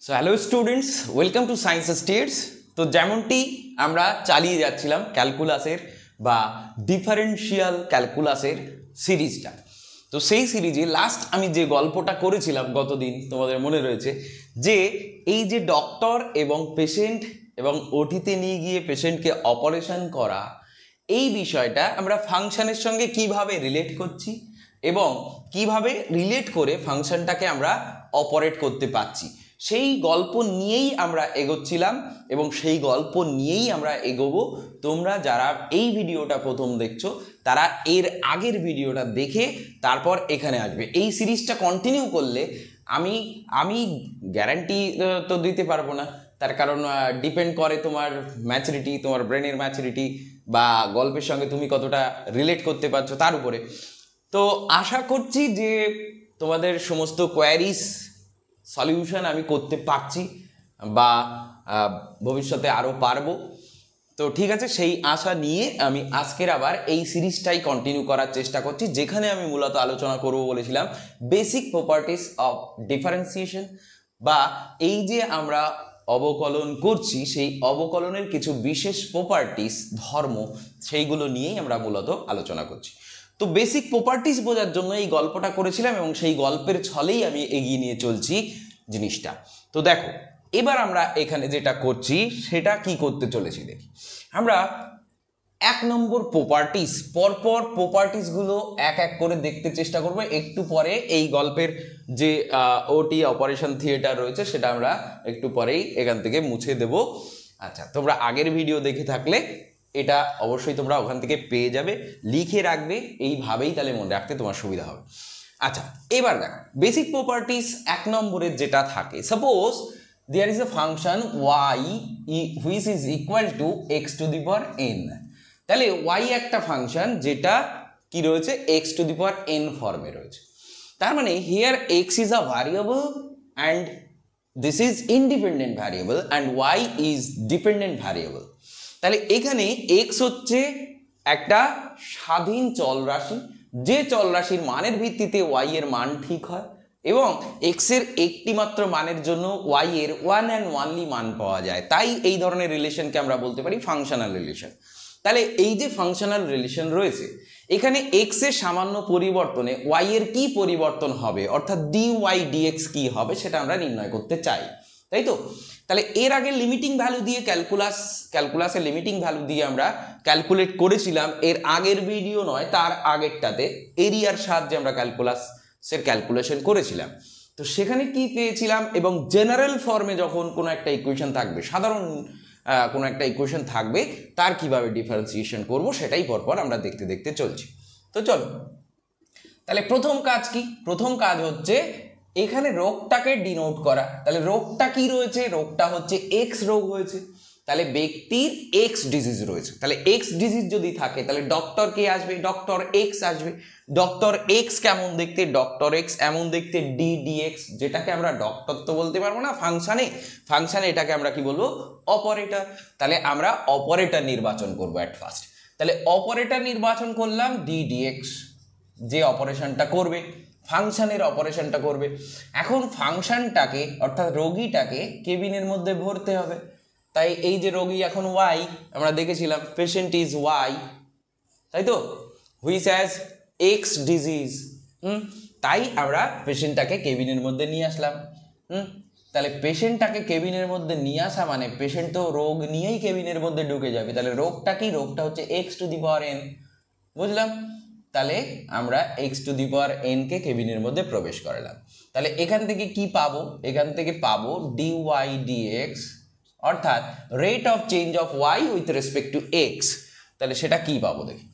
So hello students, welcome to science states. তো যেমনটি আমরা চালিয়ে যাচ্ছিলাম ক্যালকুলাসের বা ডিফারেন্সিয়াল ক্যালকুলাসের সিরিজটা, তো সেই সিরিজে লাস্ট আমি যে গল্পটা করেছিলাম গতদিন তোমাদের মনে রয়েছে যে এই যে ডক্টর এবং পেশেন্ট এবং ওটিতে নিয়ে গিয়ে পেশেন্টকে অপারেশন করা, এই বিষয়টা আমরা ফাংশনের সঙ্গে কিভাবে রিলেট করছি এবং কিভাবে রিলেট করে ফাংশনটাকে আমরা অপারেট করতে পারছি, সেই গল্প নিয়েই আমরা এগোচ্ছিলাম এবং সেই গল্প নিয়েই আমরা এগোবো। তোমরা যারা এই ভিডিওটা প্রথম দেখছো তারা এর আগের ভিডিওটা দেখে তারপর এখানে আসবে। এই সিরিজটা কন্টিনিউ করলে আমি গ্যারান্টি তো দিতে পারবো না, তার কারণ ডিপেন্ড করে তোমার ম্যাচুরিটি, তোমার ব্রেনের ম্যাচুরিটি বা গল্পের সঙ্গে তুমি কতটা রিলেট করতে পারছো তার উপরে। তো আশা করছি যে তোমাদের সমস্ত কোয়ারিজ সলিউশন আমি করতে পারছি বা ভবিষ্যতে আরও পারবো। তো ঠিক আছে, সেই আশা নিয়ে আমি আজকের আবার এই সিরিজটাই কন্টিনিউ করার চেষ্টা করছি, যেখানে আমি মূলত আলোচনা করব বলেছিলাম বেসিক প্রপার্টিস অফ ডিফারেন্সিয়েশন, বা এই যে আমরা অবকলন করছি সেই অবকলনের কিছু বিশেষ প্রপার্টিস, ধর্ম, সেইগুলো নিয়েই আমরা মূলত আলোচনা করছি। তো বেসিক প্রপার্টিস বোঝার জন্য এই গল্পটা করেছিলাম এবং সেই গল্পের ছলেই আমি এগিয়ে নিয়ে চলছি জিনিসটা। তো দেখো, এবার আমরা এখানে যেটা করছি সেটা কি করতে চলেছি দেখি। আমরা 1 নম্বর প্রপার্টিস, পরপর প্রপার্টিসগুলো এক এক করে দেখতে চেষ্টা করব। একটু পরে এই গল্পের যে ওটি অপারেশন থিয়েটার রয়েছে সেটা আমরা একটু পরেই এখান থেকে মুছে দেব। আচ্ছা, তোমরা আগের ভিডিও দেখে থাকলে এটা অবশ্যই তোমরা ওখান থেকে পেয়ে যাবে, লিখে রাখবে, এইভাবেই তাহলে মনে রাখতে তোমার সুবিধা হবে। আচ্ছা, এবার দেখো বেসিক প্রপার্টিস 1 নম্বরের যেটা থাকে, suppose there is a function y which is equal to x to the power n। তাহলে y একটা ফাংশন যেটা কি রয়েছে, x to the power n ফর্মে রয়েছে। তার মানে here x is a variable and this is independent variable and y is dependent variable। তাহলে এখানে x হচ্ছে একটা স্বাধীন চল রাশি, যে চল রাশির মানের ভিত্তিতে y এর মান ঠিক হয় এবং x এর একটি মাত্র মানের জন্য y এর ওয়ান অ্যান্ড ওয়ানলি মান পাওয়া যায়। তাই এই ধরনের রিলেশনকে আমরা বলতে পারি ফাংশনাল রিলেশন। তাহলে এই যে ফাংশনাল রিলেশন রয়েছে, এখানে x এর সামান্য পরিবর্তনে y এর কি পরিবর্তন হবে, অর্থাৎ dy dx কি হবে সেটা আমরা নির্ণয় করতে চাই, তাই তো? তাহলে এর আগে লিমিটিং ভ্যালু দিয়ে ক্যালকুলাসের লিমিটিং ভ্যালু দিয়ে আমরা ক্যালকুলেট করেছিলাম, এর আগের ভিডিও নয় তার আগেরটাতে এরিয়ার সাহায্যে আমরা ক্যালকুলাসের ক্যালকুলেশন করেছিলাম। তো সেখানে কি পেয়েছিলাম, এবং জেনারেল ফর্মে যখন কোনো একটা ইকুয়েশন থাকবে, সাধারণ কোনো একটা ইকুয়েশন থাকবে, তার কিভাবে ডিফারেন্সিয়েশন করব সেটাই পরপর আমরা দেখতে দেখতে চলছি। তো চলো, তাহলে প্রথম কাজ কি? প্রথম কাজ হচ্ছে এখানে রোগটাকে ডিনোট করা। তাহলে রোগটা কি রয়েছে? রোগটা হচ্ছে এক্স রোগ হয়েছে, তাহলে ব্যক্তির এক্স ডিজিজ রয়েছে। তাহলে এক্স ডিজিজ যদি থাকে তাহলে ডক্টর কে আসবে? ডক্টর এক্স আসবে। ডক্টর এক্স কেমন দেখতে? ডক্টর এক্স এমন দেখতে ডিএক্স, যেটাকে আমরা ডক্টর তো বলতে পারবো না ফাংশানে এটাকে আমরা কি বলবো? অপারেটর। তাহলে আমরা অপারেটর নির্বাচন করবো অ্যাট ফার্স্ট। তাহলে অপারেটর নির্বাচন করলাম ডিএক্স, যে অপারেশনটা করবে, ফাংশনের অপারেশনটা করবে। এখন ফাংশনটাকে অর্থাৎ রোগীটাকে কেবিনের মধ্যে ভরতে হবে। তাই এই যে রোগী এখন ওয়াই, আমরা দেখেছিলাম পেশেন্ট ইজ ওয়াই, তাই তো, হুইচ হ্যাজ এক্স ডিজিজ। তাই আমরা পেশেন্টটাকে কেবিনের মধ্যে নিয়ে আসলাম। তাহলে পেশেন্টটাকে কেবিনের মধ্যে নিয়ে আসা মানে পেশেন্ট তো রোগ নিয়েই কেবিনের মধ্যে ঢুকে যাবে। তাহলে রোগটা কি? রোগটা হচ্ছে X to the power N, বুঝলাম? তাহলে আমরা X to the power N কে কেবিনের মধ্যে প্রবেশ করালাম। তাহলে এখান থেকে কি পাবো? এখান থেকে পাবো ডিওয়াই ডিএক্স, অর্থাৎ rate of change of y with respect to x. তাহলে সেটা কি পাবো দেখি।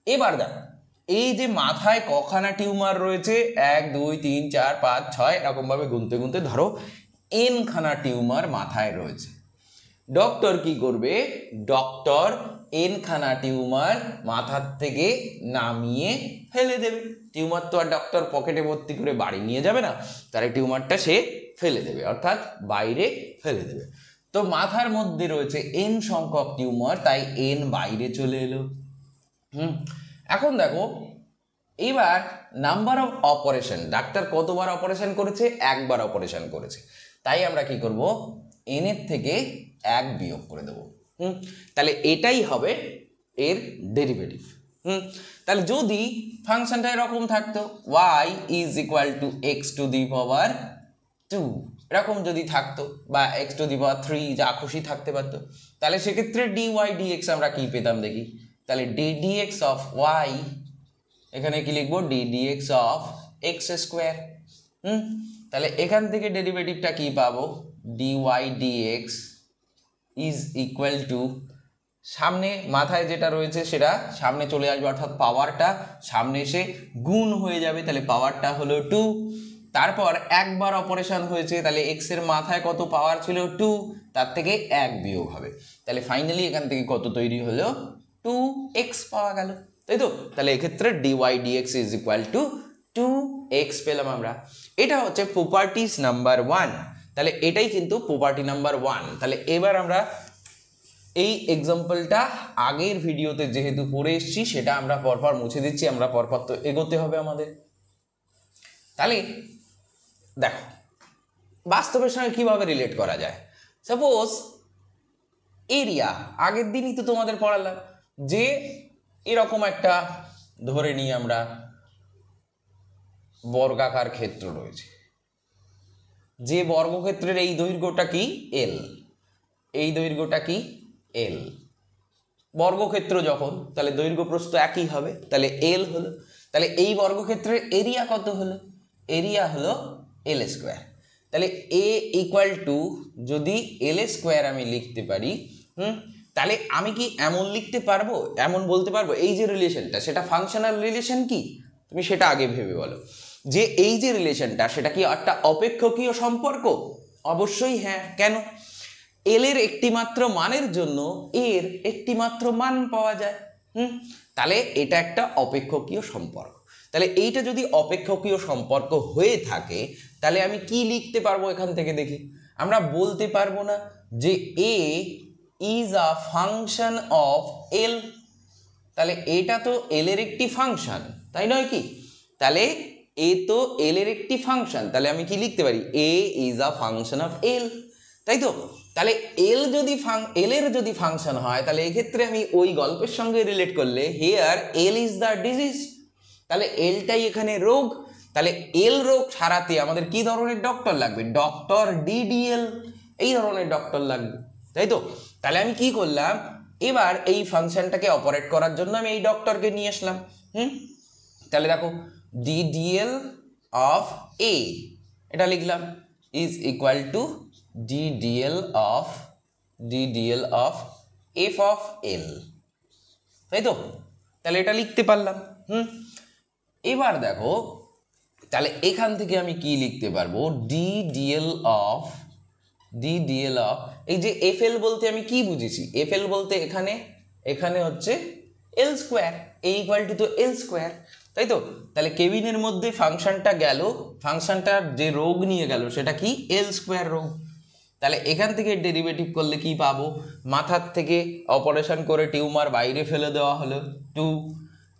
এবার দেখো, এই যে মাথায় কখানা টিউমার রয়েছে, 1 2 3 4 5 6 এরকম ভাবে গুনতে গুনতে ধরো এন খানা টিউমার মাথায় রয়েছে। ডক্টর কি করবে? ডক্টর এন খানা টিউমার মাথার থেকে নামিয়ে ফেলে দেবে। টিউমার তো আর ডক্টর পকেটে ভর্তি করে বাড়ি নিয়ে যাবে না, তার টিউমারটা সে ফেলে দেবে, অর্থাৎ বাইরে ফেলে দেবে। তো মাথার মধ্যে রয়েছে এন সংখ্যক টিউমার, তাই এন বাইরে চলে এলো। এখন দেখো, এবার নাম্বার অফ অপারেশন, ডাক্তার কতবার অপারেশন করেছে? একবার অপারেশন করেছে। তাই আমরা কি করব, n এর থেকে 1 বিয়োগ করে দেব। তাহলে এটাই হবে এর ডেরিভেটিভ। তাহলে যদি ফাংশনটা এরকম থাকতো y is equal to X to the power 2, এরকম যদি থাকতো, বা এক্স টু দি পাওয়ার 3, যা খুশি থাকতে পারতো, তাহলে সেক্ষেত্রে dy dx আমরা কি পেতাম দেখি। তাহলে ddx অফ y, এখানে কি লিখবো, ddx অফ এক্স স্কোয়ার। তাহলে এখান থেকে ডেরিভেটিভটা কি পাবো, dy dx is equal two, সামনে মাথায় যেটা রয়েছে সেটা সামনে চলে আসবে, অর্থাৎ পাওয়ারটা সামনে এসে গুণ হয়ে যাবে, তাহলে পাওয়ারটা হলো 2। তারপর একবার অপারেশন হয়েছে, তাহলে এক্স এর মাথায় কত পাওয়ার ছিল 2, তার থেকে 1 বিয়োগ হবে, তাহলে ফাইনালি এখান থেকে কত তৈরি হলো, 2x পাওয়া গেল, তাই তো। তাহলে এক্ষেত্রে dy dx is equal two 2x পেলাম আমরা। এটা হচ্ছে প্রপার্টিজ নাম্বার 1। তাহলে এটাই কিন্তু প্রপার্টি নাম্বার 1। তাহলে এবার আমরা এই এক্সাম্পলটা আগের ভিডিওতে যেহেতু পড়ে এসেছি, সেটা আমরা পরপর মুছে দিচ্ছি, আমরা পরপর তো এগোতে হবে আমাদের। তাহলে দেখো বাস্তবের সঙ্গে কিভাবে রিলেট করা যায়। সাপোজ এরিয়া, আগের দিনই তো তোমাদের পড়ালাম যে এরকম একটা ধরে নিই আমরা বর্গাকার ক্ষেত্র রয়েছে, যে বর্গক্ষেত্রের এই দৈর্ঘ্যটা কি এল, এই দৈর্ঘ্যটা কি এল। বর্গক্ষেত্র যখন, তাহলে দৈর্ঘ্য প্রস্থ একই হবে, তাহলে এল হলো। তাহলে এই বর্গক্ষেত্রের এরিয়া কত হলো, এরিয়া হলো এল স্কোয়ার। তাহলে এ ইকুয়াল টু, যদি এল স্কোয়ার আমি লিখতে পারি, তাহলে আমি কি এমন লিখতে পারবো, এমন বলতে পারবো এই যে রিলেশনটা, সেটা ফাংশনাল রিলেশন কি, তুমি সেটা আগে ভেবে বলো, যে এই যে রিলেশনটা সেটা কি একটা অপেক্ষকীয় সম্পর্ক? অবশ্যই হ্যাঁ। কেন? এল এর একটি মাত্র মানের জন্য এর একটি মাত্র মান পাওয়া যায়। তাহলে এটা একটা অপেক্ষকীয় সম্পর্ক। তাহলে এইটা যদি অপেক্ষকীয় সম্পর্ক হয়ে থাকে, তাহলে আমি কি লিখতে পারবো এখান থেকে দেখি। আমরা বলতে পারবো না যে এ ইজ আ ফাংশন অফ এল, তাহলে এটা তো এল এর একটি ফাংশন, তাই নয় কি? তাহলে এ তো এল এর একটি ফাংশন, তাহলে আমি কি লিখতে পারি, এ is a function of L, তাই তো। তাহলে এল এর যদি ফাংশন হয়, তাহলে এক্ষেত্রে আমি ওই গল্পের সঙ্গে রিলেট করলে, here L is the disease, তাহলে এলটাই এখানে রোগ। তাহলে এল রোগ সারাতে আমাদের কি ধরনের ডক্টর লাগবে, ডক্টর ডিডিএল, এই ধরনের ডক্টর লাগবে, তাই তো। তাহলে আমি কি করলাম, এবার এই ফাংশনটাকে অপারেট করার জন্য আমি এই ডক্টরকে নিয়ে আসলাম। তাহলে দেখো ডিডিএল অফ এ, এটা লিখলাম, is equal to DDL of F of L, তাই তো। তাহলে এটা লিখতে পারলাম। এবার দেখো, তাহলে এখান থেকে আমি কি লিখতে পারবো, ডিডিএল অফ এই যে এফ এল বলতে আমি কি বুঝেছি, এফ এল বলতে এখানে হচ্ছে এল স্কোয়ার, এ ইকুয়াল টু তো এল স্কোয়ার, তাই তো। তাহলে কেবিনের মধ্যে ফাংশনটা গেল, ফাংশনটার যে রোগ নিয়ে গেল সেটা কি, এল স্কোয়ার রোগ। তাহলে এখান থেকে ডেরিভেটিভ করলে কি পাবো, মাথার থেকে অপারেশন করে টিউমার বাইরে ফেলে দেওয়া হলো 2,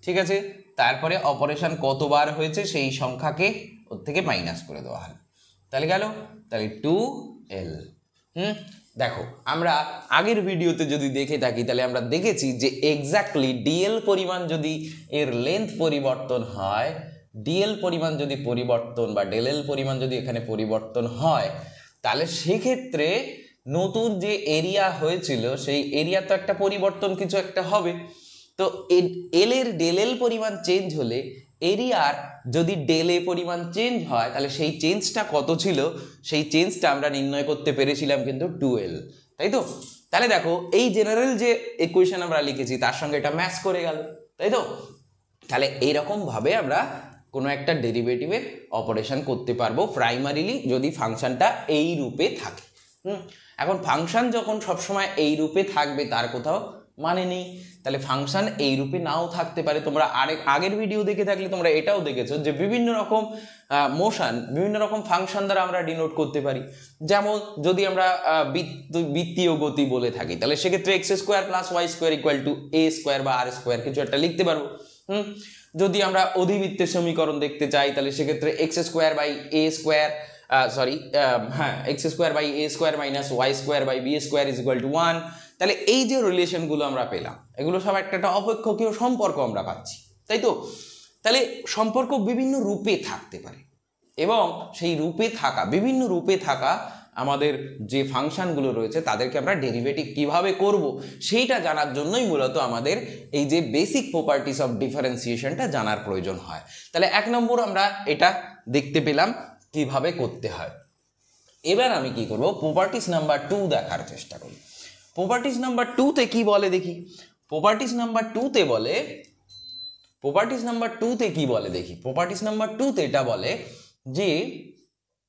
ঠিক আছে। তারপরে অপারেশন কতবার হয়েছে সেই সংখ্যাকে ওর থেকে মাইনাস করে দেওয়া হলো, তাহলে গেল, তাহলে 2l। দেখো আমরা আগের ভিডিওতে যদি দেখে থাকি, তাহলে আমরা দেখেছি যে এক্স্যাক্টলি ডিএল পরিমাণ যদি এর লেন্থ পরিবর্তন হয়, ডিএল পরিমাণ যদি পরিবর্তন বা ডেলএল পরিমাণ যদি এখানে পরিবর্তন হয়, তাহলে সেক্ষেত্রে নতুন যে এরিয়া হয়েছিল সেই এরিয়া তো একটা পরিবর্তন কিছু একটা হবে। তো এল এর ডেলএল পরিমাণ চেঞ্জ হলে এরিয়ার যদি ডেলে পরিমাণ চেঞ্জ হয়, তাহলে সেই চেঞ্জটা কত ছিল, সেই চেঞ্জটা আমরা নির্ণয় করতে পেরেছিলাম কিন্তু 2l, তাই তো। তাহলে দেখো এই জেনারেল যে ইকুয়েশন আমরা লিখেছি তার সঙ্গে এটা ম্যাচ করে গেল, তাই তো। তাহলে এইরকম ভাবে আমরা কোনো একটা ডেরিভেটিভের অপারেশন করতে পারবো প্রাইমারিলি, যদি ফাংশনটা এই রূপে থাকে। এখন ফাংশন যখন সবসময় এই রূপে থাকবে তার কোথাও মানে নেই, তাহলে ফাংশন এই রূপে নাও থাকতে পারে। তোমরা আগের ভিডিও দেখে থাকলে তোমরা এটাও দেখেছো যে বিভিন্ন রকম মোশন, বিভিন্ন রকম ফাংশন দ্বারা আমরা ডিনোট করতে পারি। যেমন যদি আমরা বৃত্তীয় গতি বলে থাকি, তাহলে সেক্ষেত্রে x square plus y square equal to a square বা আর স্কোয়ার কিছু একটা লিখতে পারবো। যদি আমরা অধিবৃত্তের সমীকরণ দেখতে চাই, তাহলে সেক্ষেত্রে x square by a square sorry হ্যাঁ x square by a square minus y square by b square is equal to 1। তাহলে এই যে রিলেশনগুলো আমরা পেলাম এগুলো সব একটা অপেক্ষকীয় সম্পর্ক আমরা পাচ্ছি, তাই তো? তাহলে সম্পর্ক বিভিন্ন রূপে থাকতে পারে এবং সেই রূপে থাকা বিভিন্ন রূপে থাকা আমাদের যে ফাংশনগুলো রয়েছে তাদেরকে আমরা ডেরিভেটিভ কিভাবে করব সেইটা জানার জন্যই মূলত আমাদের এই যে বেসিক প্রপার্টিস অফ ডিফারেন্সিয়েশনটা জানার প্রয়োজন হয়। তাহলে 1 নম্বর আমরা এটা দেখতে পেলাম কিভাবে করতে হয়। এবার আমি কি করব, প্রপার্টিস নাম্বার 2 দেখার চেষ্টা করি। প্রপার্টিস নাম্বার 2-তে কি বলে দেখি। প্রপার্টিস নাম্বার 2-তে বলে প্রপার্টিস নাম্বার 2-তে কি বলে দেখি। প্রপার্টিস নাম্বার 2-তে এটা বলে যে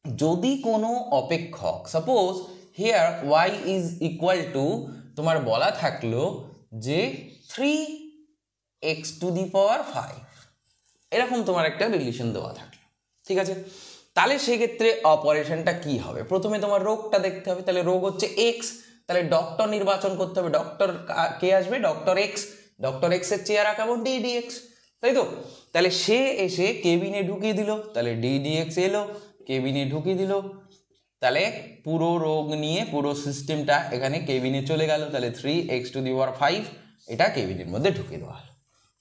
যদি কোনো অপেক্ষক, suppose here y is equal two, তোমার বলা থাকলো যে 3x টু দি পাওয়ার 5, এরকম তোমার একটা রিলেশন দেওয়া থাকলো, ঠিক আছে? তাহলে সেক্ষেত্রে অপারেশনটা কি হবে? প্রথমে তোমার রোগটা দেখতে হবে। তাহলে রোগ হচ্ছে এক্স, তাহলে ডক্টর নির্বাচন করতে হবে। ডক্টর কে আসবে? Doctor x. ডক্টর এক্স এর চেহারা কেমন? ডি ডি এক্স, তাই তো? তাহলে সে এসে কেবিনে ঢুকিয়ে দিল, তাহলে ডি ডি এক্স এলো, কেবিনে ঢুকিয়ে দিল, তাহলে পুরো রোগ নিয়ে পুরো সিস্টেমটা এখানে কেবিনে চলে গেল। তাহলে 3x টু দি পাওয়ার 5 এটা কেবিনের মধ্যে ঢুকিয়ে দেওয়া হলো,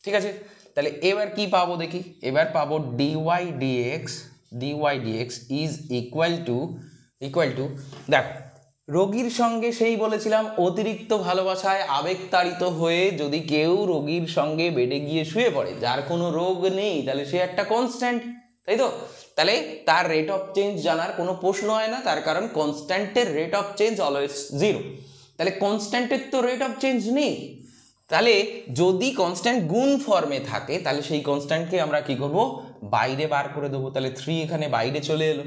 ঠিক আছে? তাহলে এবার কি পাবো দেখি। এবার পাবো d y d x is equal to দেখো রোগীর সঙ্গে সেই বলেছিলাম অতিরিক্ত ভালোবাসায় আবেগতাড়িত হয়ে যদি কেউ রোগীর সঙ্গে বেডে গিয়ে শুয়ে পড়ে, যার কোনো রোগ নেই, তাহলে সে একটা কনস্ট্যান্ট, তাই তো? তাহলে তার রেট অফ চেঞ্জ জানার কোনো প্রশ্ন হয় না, তার কারণ কনস্ট্যান্টের রেট অফ চেঞ্জ অলওয়েজ 0। তাহলে কনস্ট্যান্টের তো রেট অফ চেঞ্জ নেই। তাহলে যদি কনস্ট্যান্ট গুণ ফর্মে থাকে তাহলে সেই কনস্ট্যান্টকে আমরা কি করব? বাইরে বার করে দেবো। তাহলে 3 এখানে বাইরে চলে এলো।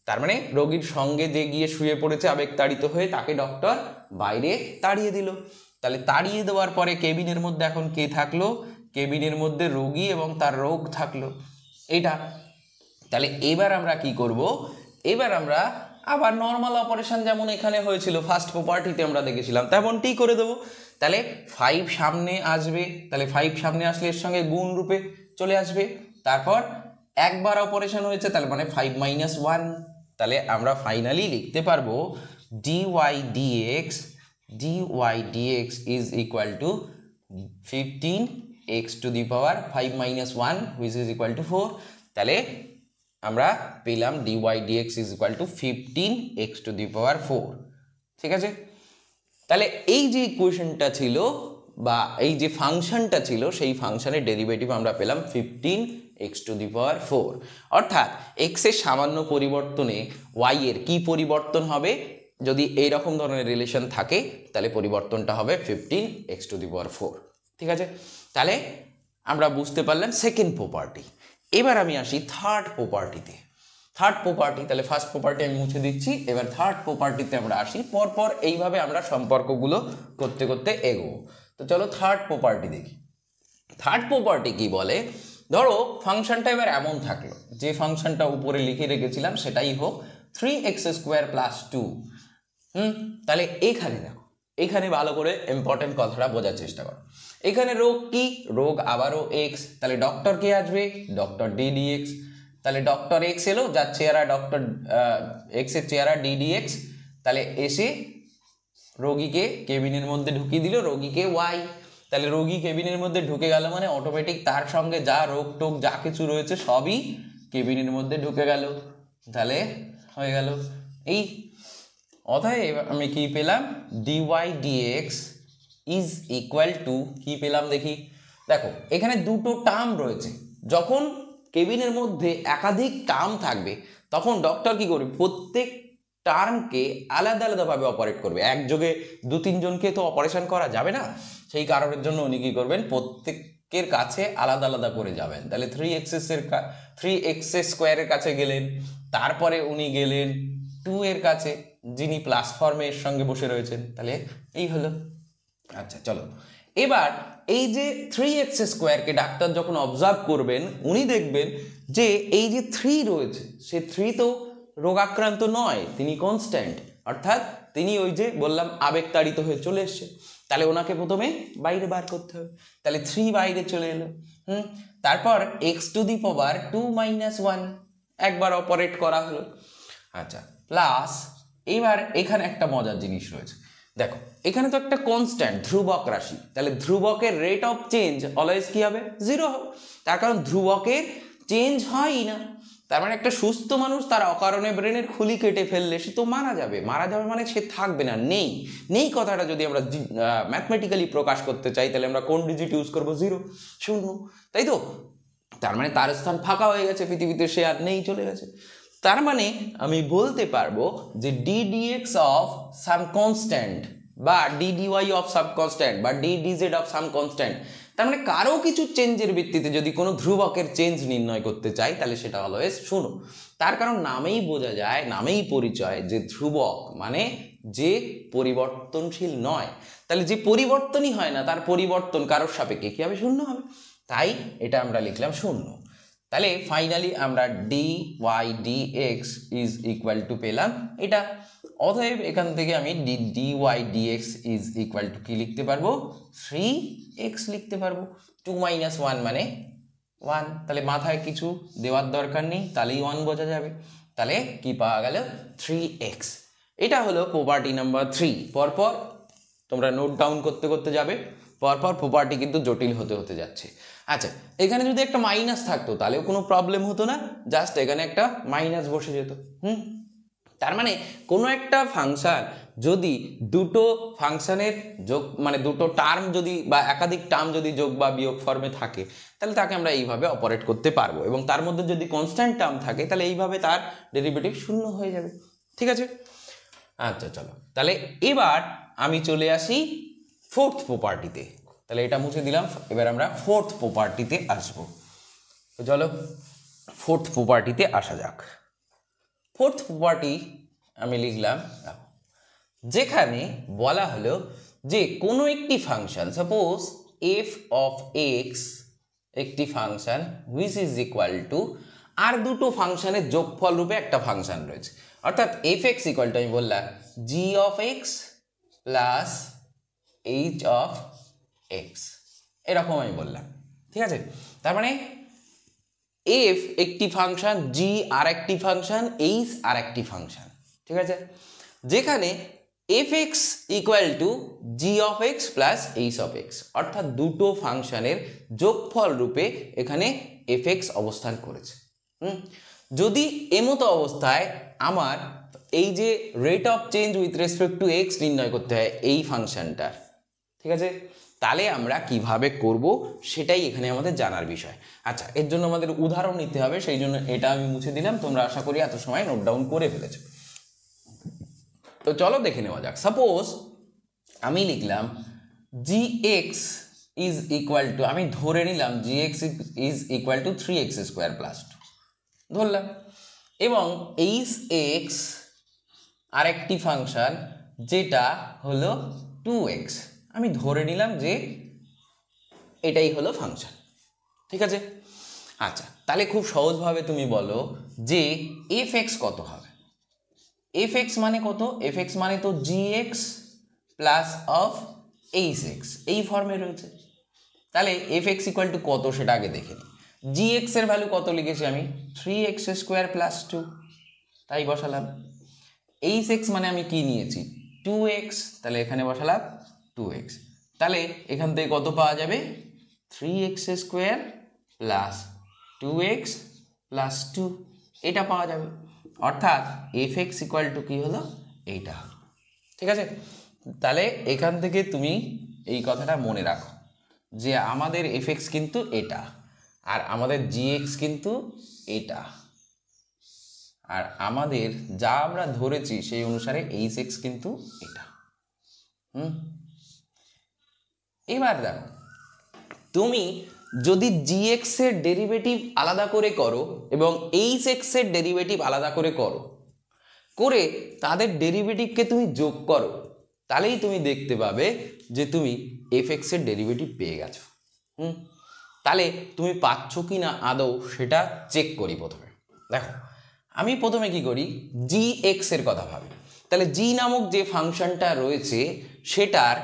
তার মানে রোগীর সঙ্গে যে গিয়ে শুয়ে পড়েছে আবেগতাড়িত হয়ে, তাকে ডক্টর বাইরে তাড়িয়ে দিল। তাহলে তাড়িয়ে দেওয়ার পরে কেবিনের মধ্যে এখন কে থাকলো? কেবিনের মধ্যে রোগী এবং তার রোগ থাকলো, এটা। তাহলে এবার আমরা কি করব? এবার আমরা আবার নর্মাল অপারেশন যেমন এখানে হয়েছিল ফার্স্ট প্রপার্টিতে আমরা দেখেছিলাম তেমনটি করে দেবো। তাহলে 5 সামনে আসবে, তাহলে 5 সামনে আসলে এর সঙ্গে গুণ রূপে চলে আসবে। তারপর একবার অপারেশন হয়েছে, তাহলে মানে 5 মাইনাস 1। তাহলে আমরা ফাইনালি লিখতে পারবো d y d x is equal to 15x to the power 5 minus 1 which is equal to 4। তাহলে আমরা পেলাম d y d x is equal to 15x to the power 4, ঠিক আছে? তাহলে এই যে ইকুয়েশনটা ছিল বা এই যে ফাংশনটা ছিল সেই ফাংশনের ডেরিভেটিভ আমরা পেলাম 15x টু দি পাওয়ার 4। অর্থাৎ এক্স এর সামান্য পরিবর্তনে ওয়াই এর কি পরিবর্তন হবে? যদি এইরকম ধরনের রিলেশন থাকে তাহলে পরিবর্তনটা হবে 15x টু দি পাওয়ার 4, ঠিক আছে? তাহলে আমরা বুঝতে পারলাম সেকেন্ড প্রপার্টি। এবার আমি আসি থার্ড প্রপার্টিতে। থার্ড প্রপার্টি, তাহলে ফার্স্ট প্রপার্টি আমি মুছে দিচ্ছি, এবার থার্ড প্রপার্টিতে আমরা আসি। পরপর এইভাবে আমরা সম্পর্কগুলো করতে করতে এগোবো। তো চলো থার্ড প্রপার্টি দেখি। থার্ড প্রপার্টি কি বলে? ধরো ফাংশনটা এবার এমন থাকলো, যে ফাংশনটা উপরে লিখে রেখেছিলাম সেটাই হোক 3x স্কোয়ার প্লাস 2। তাহলে এখানে দেখো, এখানে ভালো করে ইম্পর্টেন্ট কথাটা বোঝার চেষ্টা করো। এখানে রোগ কি? রোগ আবারও এক্স, তাহলে ডক্টর কে আসবে? Doctor D D x. তাহলে ডক্টর এক্স এলো, যার চেহারা ডক্টর এক্স এর চেহারা ডি ডি এক্স। তাহলে এসে রোগীকে কেবিনের মধ্যে ঢুকিয়ে দিল, রোগীকে ওয়াই। তাহলে রোগী কেবিনের মধ্যে ঢুকে গেল মানে অটোমেটিক তার সঙ্গে যা রোগ টোগ যা কিছু রয়েছে সবই কেবিনের মধ্যে ঢুকে গেল। তাহলে হয়ে গেল এই। অতএব আমি কি পেলাম? D y d x is equal to কি পেলাম দেখি। দেখো এখানে দুটো টার্ম রয়েছে। যখন কেবিনের মধ্যে একাধিক টার্ম থাকবে তখন ডক্টর কি করবে? প্রত্যেক টার্মকে আলাদা আলাদাভাবে অপারেট করবে। একযোগে 2-3 জনকে তো অপারেশন করা যাবে না, সেই কারণের জন্য উনি কি করবেন? প্রত্যেকের কাছে আলাদা আলাদা করে যাবেন। তাহলে 3x স্কোয়ারের কাছে গেলেন, তারপরে উনি গেলেন 2 এর কাছে, যিনি প্লাস ফর্মে এর সঙ্গে বসে রয়েছেন। তাহলে এই হলো। আচ্ছা চলো, এবার এই যে 3x স্কোয়ারকে ডাক্তার যখন অবজার্ভ করবেন উনি দেখবেন যে এই যে 3 রয়েছে সে 3 তো রোগাক্রান্ত নয়, তিনি কনস্ট্যান্ট, অর্থাৎ তিনি ওই যে বললাম আবেগতাড়িত হয়ে চলে এসছে। তাহলে ওনাকে প্রথমে বাইরে বার করতে হবে। তাহলে 3 বাইরে চলে এলো। তারপর x two the power 2 minus 1 একবার অপারেট করা হলো। আচ্ছা, প্লাস এবার এখানে একটা মজার জিনিস রয়েছে, দেখো এখানে তো একটা কনস্ট্যান্ট ধ্রুবক রাশি, তাহলে ধ্রুবকের রেট অফ চেঞ্জ অলওয়েজ কি হবে, 0 হবে। তার কারণ ধ্রুবকের চেঞ্জ হয়ই না। তার মানে একটা সুস্থ মানুষ তার অকারণে ব্রেনের খুলি কেটে ফেললে সে তো মারা যাবে মানে সে থাকবে না, নেই কথাটা যদি আমরা ম্যাথমেটিক্যালি প্রকাশ করতে চাই, তাহলে আমরা কোন ডিজিট ইউজ করবো, 0, 0, তাই তো। তার মানে তার স্থান ফাঁকা হয়ে গেছে পৃথিবীতে, সে আর নেই, চলে গেছে। তার মানে আমি বলতে পারবো যে d d x of some constant বা d d y of some constant বা d d z of some constant, তার মানে কারো কিছু চেঞ্জের ভিত্তিতে যদি কোনো ধ্রুবকের চেঞ্জ নির্ণয় করতে চাই তাহলে সেটা অলওয়েজ 0। তার কারণ নামেই বোঝা যায়, নামেই পরিচয় যে ধ্রুবক মানে যে পরিবর্তনশীল নয়, তাহলে যে পরিবর্তনই হয় না তার পরিবর্তন কারোর সাপেক্ষে কি হবে, 0 হবে। তাই এটা আমরা লিখলাম 0। তাহলে ফাইনালি আমরা d y d x is equal to পেলাম এটা। অতএব এখান থেকে আমি d y d x is equal to কি লিখতে পারবো, 3x লিখতে পারবো। 2 - 1 মানে 1, তাহলে মাথায় কিছু দেওয়ার দরকার নেই, তাহলেই 1 বোঝা যাবে। তাহলে কি পাওয়া গেল, 3x। এটা হলো প্রপার্টি নাম্বার 3। পরপর তোমরা নোট ডাউন করতে করতে যাবে, পরপর প্রপার্টি কিন্তু জটিল হতে হতে যাচ্ছে। আচ্ছা, এখানে যদি একটা মাইনাস থাকতো তাহলেও কোনো প্রবলেম হতো না, জাস্ট এখানে একটা মাইনাস বসে যেত। তার মানে কোনো একটা ফাংশন যদি দুটো ফাংশনের যোগ মানে দুটো টার্ম যদি বা একাধিক টার্ম যদি যোগ বা বিয়োগ ফর্মে থাকে তাহলে তাকে আমরা এইভাবে অপারেট করতে পারবো, এবং তার মধ্যে যদি কনস্ট্যান্ট টার্ম থাকে তাহলে এইভাবে তার ডেরিভেটিভ 0 হয়ে যাবে। ঠিক আছে, আচ্ছা চলো তাহলে এবার আমি চলে আসি 4th প্রপার্টিতে। তাহলে এটা মুছে দিলাম, এবার আমরা 4th প্রপার্টিতে আসবো। তো চলো 4th প্রপার্টিতে আসা যাক। 4th প্রপার্টি আমি লিখলাম, যেখানে বলা হলো যে কোনো একটি function, suppose f of x একটি function which is equal to আর দুটো ফাংশনের যোগফল রূপে একটা ফাংশন রয়েছে, অর্থাৎ এফ এক্স ইকুয়াল টু আমি বললাম g of x plus h of x, এরকম আমি বললাম। ঠিক আছে, তার মানে এফ একটি ফাংশন, জি আর একটি ফাংশন, এইচ আর একটি ফাংশন। ঠিক আছে, যেখানে F x equal to G of x plus h of x, অর্থাৎ দুটো ফাংশনের যোগফল রূপে এখানে এফ এক্স অবস্থান করেছে। যদি এমতো অবস্থায় আমার এই যে rate of change with respect to x নির্ণয় করতে হয় এই ফাংশনটার, ঠিক আছে, তাহলে আমরা কিভাবে করব সেটাই এখানে আমাদের জানার বিষয়। আচ্ছা, এর জন্য আমাদের উদাহরণ নিতে হবে, সেই জন্য এটা আমি মুছে দিলাম। তোমরা আশা করি এত সময় নোট ডাউন করে ফেলেছো। তো চলো দেখে নেওয়া যাক। সাপোজ আমি লিখলাম g x is equal to, আমি ধরে নিলাম g x is equal to 3x² plus 2 ধরলাম, এবং এইচ এক্স আরেকটি ফাংশন যেটা হলো 2x, আমি ধরে নিলাম যে এটাই হলো ফাংশন। ঠিক আছে, আচ্ছা তাহলে খুব সহজভাবে তুমি বলো যে এফ এক্স কত হবে। এফ এক্স মানে কত, এফ এক্স মানে তো g x plus of h x, এই ফর্মে রয়েছে। তাহলে এফ এক্স ইকুয়াল টু কত সেটা আগে দেখে নিই। জি এক্স এর ভ্যালু কত লিখেছি আমি, 3x² প্লাস 2, তাই বসালাম। এইচ এক্স মানে আমি কি নিয়েছি, 2x, তাহলে এখানে বসালাম 2x। তাহলে এখান থেকে কত পাওয়া যাবে, 3x² প্লাস 2x প্লাস 2, এটা পাওয়া যাবে। অর্থাৎ এফ এক্স ইকুয়াল টু কি হলো, এইটা হলো। ঠিক আছে, তাহলে এখান থেকে তুমি এই কথাটা মনে রাখো যে আমাদের এফ এক্স কিন্তু এটা, আর আমাদের জি এক্স কিন্তু এটা, আর আমাদের যা আমরা ধরেছি সেই অনুসারে এইচ এক্স কিন্তু এটা। এবার দেখো, তুমি যদি জি এক্স এর ডেরিভেটিভ আলাদা করে করো এবং এইচ এক্স এর ডেরিভেটিভ আলাদা করে করো, করে তাদের ডেরিভেটিভকে তুমি যোগ করো, তাহলেই তুমি দেখতে পাবে যে তুমি এফ এক্স এর ডেরিভেটিভ পেয়ে গেছো। তাহলে তুমি পাচ্ছ কি না আদৌ সেটা চেক করি। প্রথমে দেখো, আমি প্রথমে কি করি, জি এক্স এর কথা ভাবি। তাহলে জি নামক যে ফাংশনটা রয়েছে সেটার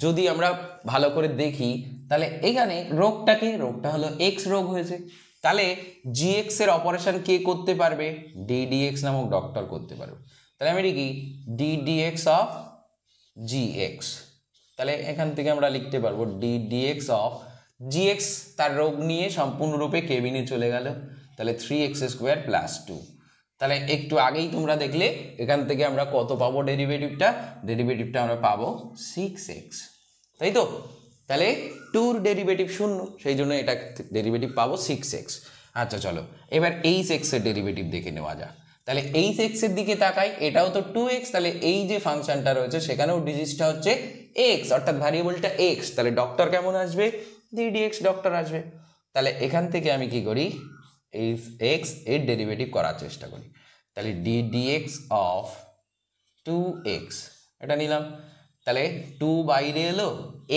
যদি আমরা ভালো করে দেখি, তাহলে এখানে রোগটা হলো এক্স রোগ হয়েছে। তাহলে জিএক্স এর অপারেশন কে করতে পারবে? ডিডিএক্স নামক ডক্টর করতে পারবে। তাহলে আমি লিখি ডিডিএক্স অফ জিএক্স। তাহলে এখান থেকে আমরা লিখতে পারবো ডিডিএক্স অফ জিএক্স তার রোগ নিয়ে সম্পূর্ণরূপে কেবিনে চলে গেল, তাহলে 3x² + 2। তাহলে একটু আগেই তোমরা দেখলে এখান থেকে আমরা কত পাবো ডেরিভেটিভটা আমরা পাবো 6x, তাই তো? তাহলে 2 ডেরিভেটিভ 0, সেই জন্য এটা ডেরিভেটিভ পাবো 6x। আচ্ছা চলো এবার h(x) এর ডেরিভেটিভ দেখে নেওয়া যাক। তাহলে h(x) এর দিকে তাকাই, এটাও তো 2x, তাহলে এই যে ফাংশনটা রয়েছে সেখানেও ডিজিটটা হচ্ছে x, অর্থাৎ ভ্যারিয়েবলটা x, তাহলে ডক্টর কেমন আসবে? ddx ডক্টর আসবে। তাহলে এখান থেকে আমি কি করি, এই x এর ডেরিভেটিভ করার চেষ্টা করি। তাহলে ddx অফ 2x এটা নিলাম, তাহলে 2 বাইরে এলো,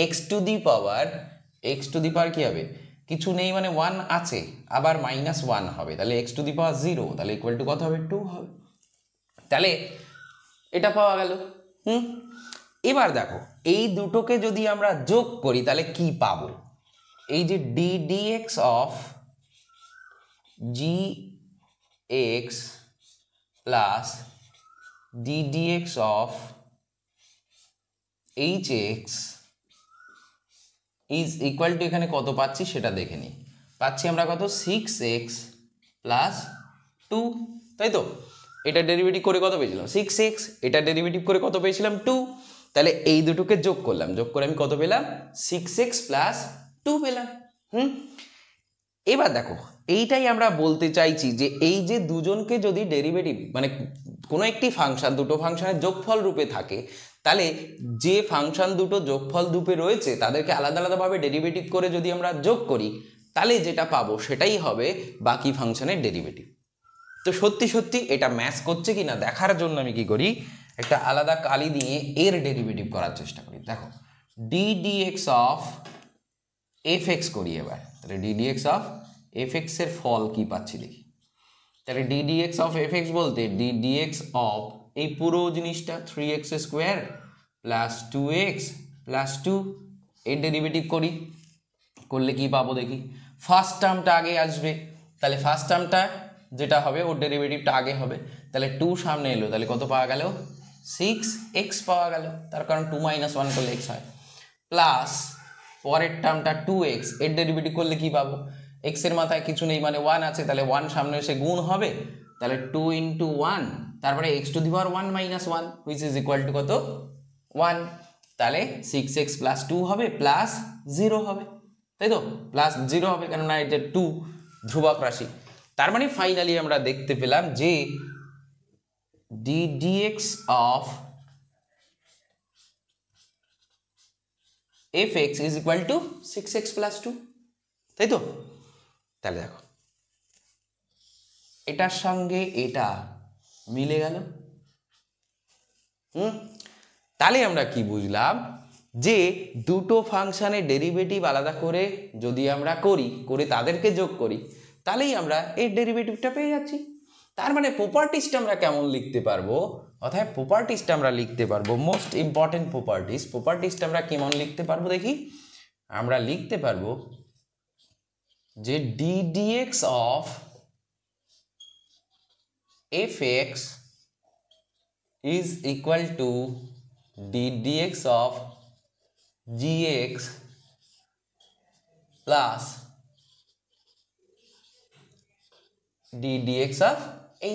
x টু দি পাওয়ার কি হবে? কিছু নেই মানে 1 আছে, আবার -1 হবে, তাহলে x টু দি পাওয়ার 0, তাহলে ইকুয়াল টু কত হবে? 2 হবে। তাহলে এটা পাওয়া গেল। এবার দেখো এই দুটোকে যদি আমরা যোগ করি তাহলে কি পাবো? এই যে ddx of gx plus ddx of hx is equal two, এখানে কত পাচ্ছি সেটা দেখে নিই। পাচ্ছি আমরা কত? 6x + 2, তাই তো? এটা ডেরিভেটিভ করে কত পেয়েছিলাম? 6x। এটা ডেরিভেটিভ করে কত পেয়েছিলাম? 2। তাহলে এই দুটোকে যোগ করলাম, যোগ করে আমি কত পেলাম? 6x + 2 পেলাম। এবার দেখো এইটাই আমরা বলতে চাইছি যে এই যে দুজনকে যদি ডেরিভেটিভ মানে কোনো একটি ফাংশন দুটো ফাংশনের যোগফল রূপে থাকে, তাহলে যে ফাংশন দুটো যোগফল রূপে রয়েছে তাদেরকে আলাদা আলাদাভাবে ডেরিভেটিভ করে যদি আমরা যোগ করি তাহলে যেটা পাবো সেটাই হবে বাকি ফাংশনের ডেরিভেটিভ। তো সত্যি সত্যি এটা ম্যাচ করছে কিনা দেখার জন্য আমি কি করি, একটা আলাদা কালি দিয়ে এর ডেরিভেটিভ করার চেষ্টা করি। দেখো ddx অফ fx করি এবার, তাহলে ddx অফ fx এর ফল কি পাচ্ছি দেখি। তাহলে ddx অফ fx বলতে ddx অফ এই পুরো জিনিসটা 3x² + 2x + 2 এর ডেরিভেটিভ করি, করলে কি পাবো দেখি। ফার্স্ট টার্মটা আগে আসবে, তাহলে ফার্স্ট টার্মটা যেটা হবে ওর ডেরিভেটিভটা আগে হবে, তাহলে 2 সামনে এলো, তাহলে কত পাওয়া গেল? 6x পাওয়া গেল, তার কারণ 2 - 1 করলে x হয়, প্লাস পরের টার্মটা 2x এর ডেরিভেটিভ করলে কি পাবো? x এর মাথায় কিছু নেই মানে 1 আছে, তাহলে 1 সামনে এসে গুণ হবে, তাহলে 2 × 1, তারপরে x two the power 1 - 1 which is equal two কত? 1। তাহলে 6x + 2 হবে প্লাস 0 হবে, তাই তো? প্লাস 0 হবে, কেননা এটা 2 ধ্রুবক রাশি। তার মানে ফাইনালি আমরা দেখতে পেলাম যে ddx of fx is equal two 6x + 2, তাই তো? তাহলে দেখো এটার সঙ্গে এটা মিলে গেল। তাহলে আমরা কি বুঝলাম যে দুটো ফাংশনের ডেরিভেটিভ আলাদা করে যদি আমরা করে তাদেরকে যোগ করি তাহলেই আমরা এর ডেরিভেটিভটা পেয়ে যাচ্ছি। তার মানে প্রপার্টিসটা আমরা কেমন লিখতে পারবো, অর্থাৎ প্রপার্টিসটা আমরা লিখতে পারবো, মোস্ট ইম্পর্টেন্ট প্রপার্টিসটা আমরা কেমন লিখতে পারবো দেখি। আমরা লিখতে পারবো যে ddx of fx is equal two ddx of gx plus ddx of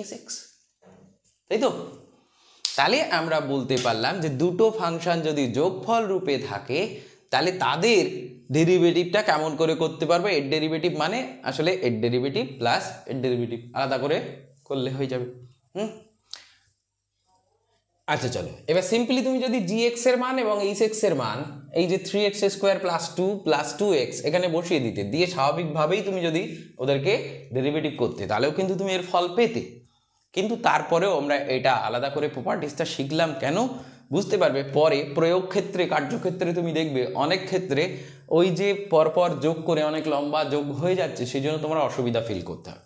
hx, তাই তো? তাহলে আমরা বলতে পারলাম যে দুটো ফাংশন যদি যোগফল রূপে থাকে তাহলে তাদের ডেরিভেটিভটা কেমন করে করতে পারবো, এর ডেরিভেটিভ মানে আসলে এর ডেরিভেটিভ প্লাস এর ডেরিভেটিভ আলাদা করে করলে হয়ে যাবে। আচ্ছা চলো এবার সিম্পলি তুমি যদি gx এর মান এবং hx এর মান এই যে 3x² + 2 + 2x এখানে বসিয়ে দিতে, দিয়ে স্বাভাবিকভাবেই তুমি যদি ওদেরকে ডেরিভেটিভ করতে তাহলেও কিন্তু তুমি এর ফল পেতে। কিন্তু তারপরেও আমরা এটা আলাদা করে প্রপার্টিসটা শিখলাম কেন, বুঝতে পারবে পরে প্রয়োগ ক্ষেত্রে কার্যক্ষেত্রে তুমি দেখবে অনেক ক্ষেত্রে ওই যে পরপর যোগ করে অনেক লম্বা যোগ হয়ে যাচ্ছে, সেই জন্য তোমার অসুবিধা ফিল করতে হবে।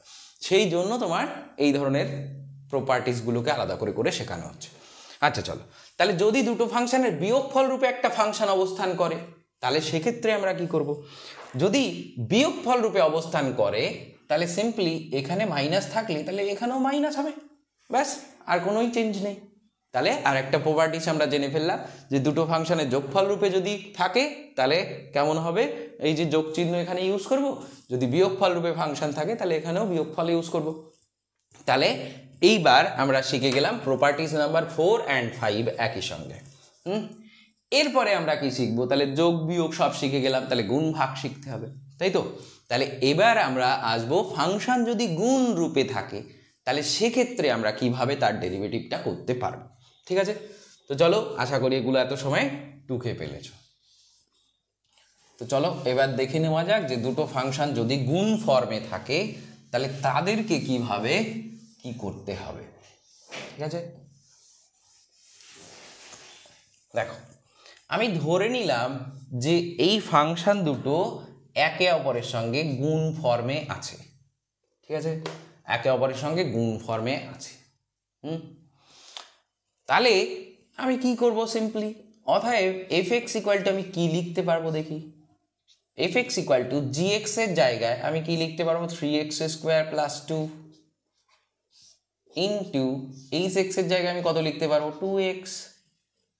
সেই জন্য তোমার এই ধরনের প্রপার্টিসগুলোকে আলাদা করে করে শেখানো হচ্ছে। আচ্ছা চলো তাহলে যদি দুটো ফাংশনের বিয়োগফল রূপে একটা ফাংশন অবস্থান করে তাহলে সেক্ষেত্রে আমরা কি করব, যদি বিয়োগফল রূপে অবস্থান করে তাহলে সিম্পলি এখানে মাইনাস থাকলে তাহলে এখানেও মাইনাস হবে, ব্যাস, আর কোনোই চেঞ্জ নেই। তাহলে আর একটা প্রপার্টিস আমরা জেনে ফেললাম যে দুটো ফাংশনের যোগফল রূপে যদি থাকে তাহলে কেমন হবে, এই যে যোগ চিহ্ন এখানে ইউজ করব, যদি বিয়োগফল রূপে ফাংশন থাকে তাহলে এখানেও বিয়োগফল ইউজ করব। তাহলে এইবার আমরা শিখে গেলাম প্রপার্টিস নাম্বার 4 অ্যান্ড 5 একই সঙ্গে। এরপরে আমরা কি শিখবো, তাহলে যোগ বিয়োগ সব শিখে গেলাম, তাহলে গুণ ভাগ শিখতে হবে, তাই তো? তাহলে এবার আমরা আসবো ফাংশন যদি গুণ রূপে থাকে তাহলে সেক্ষেত্রে আমরা কিভাবে তার ডেরিভেটিভটা করতে পারবো, ঠিক আছে? তো চলো, আশা করি এগুলো এত সময় টুকে পেলেছ। তো চলো এবার দেখে নেওয়া যাক যে দুটো ফাংশন যদি গুণ ফর্মে থাকে তাহলে তাদেরকে কিভাবে কি করতে হবে, ঠিক আছে? দেখো, আমি ধরে নিলাম যে এই ফাংশন দুটো একে অপরের সঙ্গে গুণ ফর্মে আছে, ঠিক আছে? একে অপরের সঙ্গে গুণ ফর্মে আছে। তাহলে আমি কি করব, সিম্পলি অতএব fx ইকুয়াল টু আমি কি লিখতে পারবো দেখি, fx ইকুয়াল টু gx এর জায়গায় আমি কি লিখতে পারবো, 3x square plus 2 into H এর জায়গায় আমি কত লিখতে পারবো, 2x।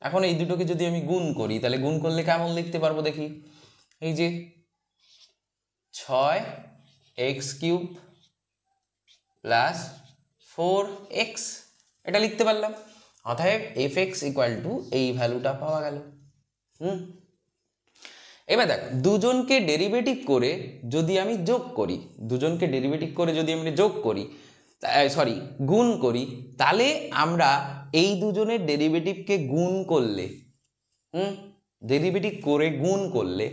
এখন এই দুটোকে যদি আমি গুণ করি তাহলে গুণ করলে কেমন লিখতে পারবো দেখি, এই যে 6x কিউব প্লাস 4x, এটা লিখতে পারলাম। অতএব fx ইকুয়াল টু এই ভ্যালুটা পাওয়া গেল। এবার দেখ, দুজনকে ডেরিভেটিভ করে যদি আমি যোগ করি, দুজনকে ডেরিভেটিভ করে যদি আমি যোগ করি, সরি গুণ করি, তাহলে আমরা এই দুজনের ডেরিভেটিভকে গুণ করলে, ডেরিভেটিভ করে গুণ করলে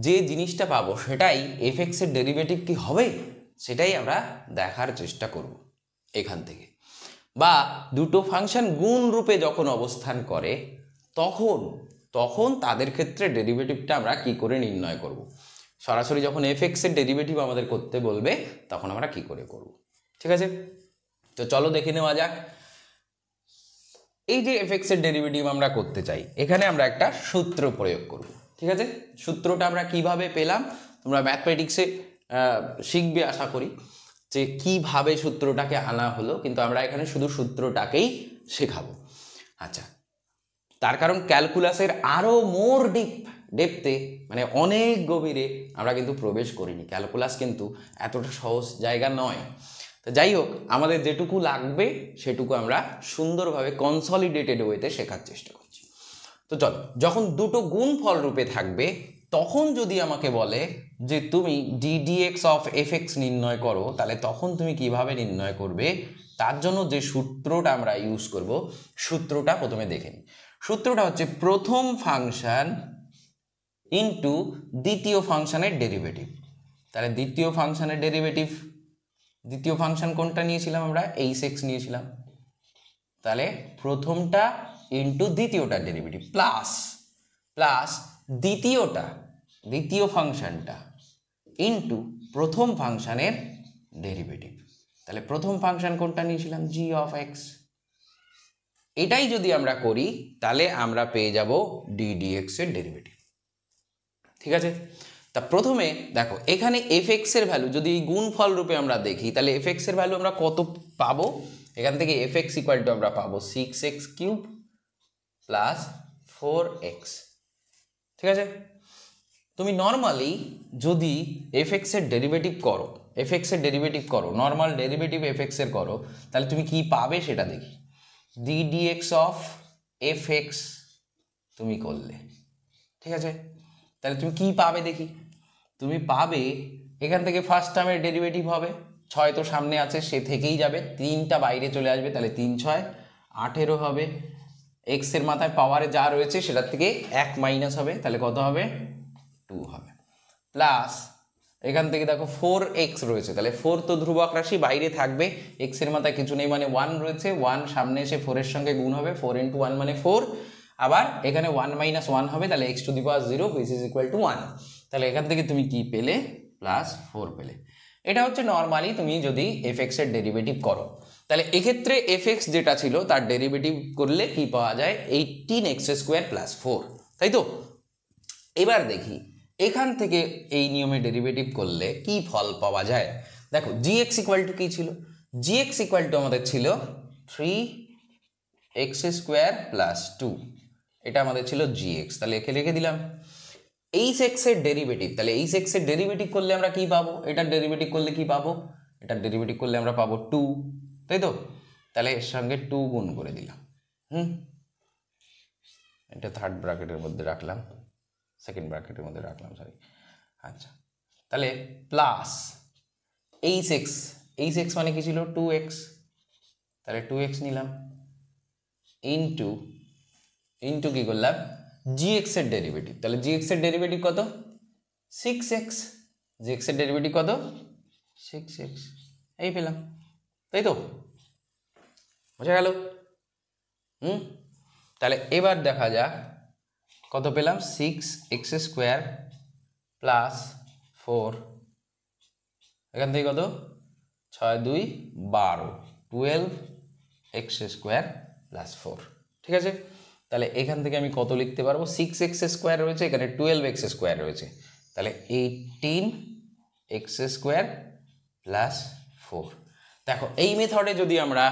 যে জিনিসটা পাবো সেটাই fx এর ডেরিভেটিভ কি হবে সেটাই আমরা দেখার চেষ্টা করব এখান থেকে। বা দুটো ফাংশন গুণ রূপে যখন অবস্থান করে তখন তাদের ক্ষেত্রে ডেরিভেটিভটা আমরা কি করে নির্ণয় করব, সরাসরি যখন fx এর ডেরিভেটিভ আমাদের করতে বলবে তখন আমরা কি করে করব, ঠিক আছে? তো চলো দেখে নেওয়া যাক। এই যে fx এর ডেরিভেটিভ আমরা করতে চাই, এখানে আমরা একটা সূত্র প্রয়োগ করব, ঠিক আছে? সূত্রটা আমরা কিভাবে পেলাম তোমরা ম্যাথমেটিক্সে শিখবে আশা করি যে কিভাবে সূত্রটাকে আনা হলো, কিন্তু আমরা এখানে শুধু সূত্রটাকেই শেখাবো। আচ্ছা, তার কারণ ক্যালকুলাসের আরো মোর ডেপথে মানে অনেক গভীরে আমরা কিন্তু প্রবেশ করিনি, ক্যালকুলাস কিন্তু এতটা সহজ জায়গা নয়। তো যাই হোক, আমাদের যেটুকু লাগবে সেটুকু আমরা সুন্দরভাবে কনসলিডেটেড ওয়েতে শেখার চেষ্টা করছি। তো চলো, যখন দুটো গুণফল রূপে থাকবে তখন যদি আমাকে বলে যে তুমি ddx অফ fx নির্ণয় করো, তাহলে তখন তুমি কিভাবে নির্ণয় করবে, তার জন্য যে সূত্রটা আমরা ইউজ করব, সূত্রটা প্রথমে দেখে নিই। সূত্রটা হচ্ছে প্রথম ফাংশন ইন্টু দ্বিতীয় ফাংশনের ডেরিভেটিভ। তাহলে দ্বিতীয় ফাংশনের ডেরিভেটিভ, দ্বিতীয় ফাংশন কোনটা নিয়েছিলাম আমরা, h(x) নিয়েছিলাম, তাহলে প্রথমটা ইন্টু দ্বিতীয়টার ডেরিভেটিভ প্লাস দ্বিতীয় ফাংশনটা ইন্টু প্রথম ফাংশনের ডেরিভেটিভ। তাহলে প্রথম ফাংশন কোনটা নিয়েছিলাম, g অফ x। এটাই যদি আমরা করি তাহলে আমরা পেয়ে যাব ddx এর ডেরিভেটিভ, ঠিক আছে? তা প্রথমে দেখো, এখানে fx এর ভ্যালু যদি এই গুণফল রূপে আমরা দেখি তাহলে fx এর ভ্যালু আমরা কত পাবো, এখান থেকে fx ইকুয়াল টু আমরা পাবো 6x কিউব প্লাস 4x, ঠিক আছে? তুমি নর্মালি যদি fx এর ডেরিভেটিভ করো, নর্মাল ডেরিভেটিভ fx এর করো, তাহলে তুমি কি পাবে সেটা দেখি। ddx অফ fx তুমি করলে, ঠিক আছে? তাহলে তুমি কি পাবে দেখি, তুমি পাবে এখান থেকে ফার্স্ট টার্মের ডেরিভেটিভ হবে 6 তো সামনে আছে, সে থেকেই যাবে, 3টা বাইরে চলে আসবে, তাহলে 3 6 18 হবে। x এর মাথায় পাওয়ারে যা রয়েছে সেটার থেকে 1 মাইনাস হবে, তাহলে কত হবে, 2 হবে। প্লাস এখান থেকে দেখো 4x রয়েছে, তাহলে 4 তো ধ্রুবক রাশি বাইরে থাকবে, x এর মাথায় কিছু নেই মানে 1 রয়েছে, 1 সামনে এসে 4 এর সঙ্গে গুণ হবে, 4 × 1 মানে 4, আবার এখানে 1 - 1 হবে, তাহলে x two the power 0 which is equal to 1। তাহলে এখান থেকে তুমি কি পেলে, প্লাস 4 পেলে। এটা হচ্ছে নর্মালি তুমি যদি fx এর ডেরিভেটিভ করো, তাহলে এক্ষেত্রে fx যেটা ছিল তার ডেরিভেটিভ করলে কি পাওয়া যায়, 18x² প্লাস 4, তাই তো? এবার দেখি এখান থেকে এই নিয়মে ডেরিভেটিভ করলে কি ফল পাওয়া যায়। দেখো gx ইকুয়াল টু কি ছিল, gx ইকুয়াল টু আমাদের ছিল 3x স্কোয়ার প্লাস 2, এটা আমাদের ছিল gx। তাহলে একে লিখে দিলাম। hx এর ডেরিভেটিভ, তাহলে hx এর ডেরিভেটিভ করলে আমরা কি পাবো, এটার ডেরিভেটিভ করলে কি পাবো, এটার ডেরিভেটিভ করলে আমরা পাবো 2, তাই তো। তাহলে এর সঙ্গে 2 গুণ করে দিলাম, এটা থার্ড ব্র্যাকেটের মধ্যে রাখলাম, সেকেন্ড ব্র্যাকেটের মধ্যে রাখলাম, সরি। আচ্ছা, তাহলে প্লাস hx মানে কি ছিল 2x, তাহলে 2x নিলাম, ইন্টু কি করলাম gx এর ডেরিভেটিভ, তাহলে gx এর ডেরিভেটিভ কত 6x, gx এর ডেরিভেটিভ কত 6x, এই পেলাম, তাই তো, বোঝা গেল। তাহলে এবার দেখা যাক কত পেলাম, 6x স্কোয়ার প্লাস 4, এখান থেকে কত 6 2 12, 12x স্কোয়ার প্লাস 4, ঠিক আছে। তাহলে এখান থেকে আমি কত লিখতে পারবো, 6x স্কোয়ার রয়েছে, এখানে 12x স্কোয়ার রয়েছে, তাহলে 18x স্কোয়ার প্লাস 4। দেখো এই মেথডে যদি আমরা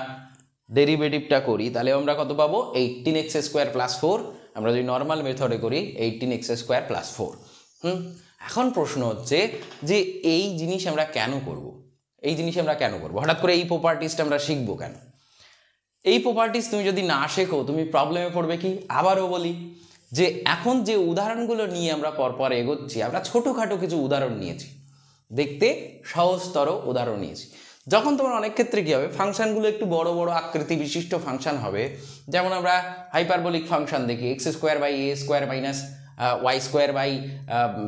ডেরিভেটিভটা করি তাহলে আমরা কত পাবো, 18x স্কোয়ার প্লাস 4। আমরা যদি নর্মাল মেথডে করি 18x স্কোয়ার প্লাস 4। এখন প্রশ্ন হচ্ছে যে এই জিনিস আমরা কেন করব, হঠাৎ করে এই প্রপার্টিসটা আমরা শিখবো কেন? এই প্রপার্টিস তুমি যদি না শেখো তুমি প্রবলেমে পড়বে। কি, আবারও বলি যে এখন যে উদাহরণগুলো নিয়ে আমরা পরপর এগোচ্ছি, আমরা ছোটোখাটো কিছু উদাহরণ নিয়েছি, দেখতে সহজতর উদাহরণ নিয়েছি। যখন তোমার অনেক ক্ষেত্রে কী হবে, ফাংশানগুলো একটু বড় বড় আকৃতি বিশিষ্ট ফাংশান হবে, যেমন আমরা হাইপারবোলিক ফাংশন দেখি, x square by a square minus y square by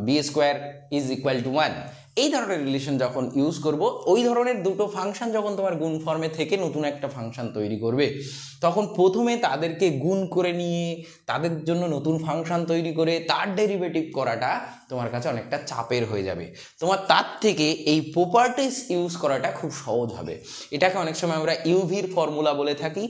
b square is equal to 1, এই ধরনের রিলেশন যখন ইউজ করব, ওই ধরনের দুটো ফাংশন যখন তোমার গুণ ফর্মে থেকে নতুন একটা ফাংশন তৈরি করবে, তখন প্রথমে তাদেরকে গুণ করে নিয়ে তাদের জন্য নতুন ফাংশন তৈরি করে তার ডেরিভেটিভ করাটা তোমার কাছে অনেকটা চাপের হয়ে যাবে। তোমার তার থেকে এই প্রপার্টিস ইউজ করাটা খুব সহজ হবে। এটাকে অনেক সময় আমরা ইউভির ফর্মুলা বলে থাকি,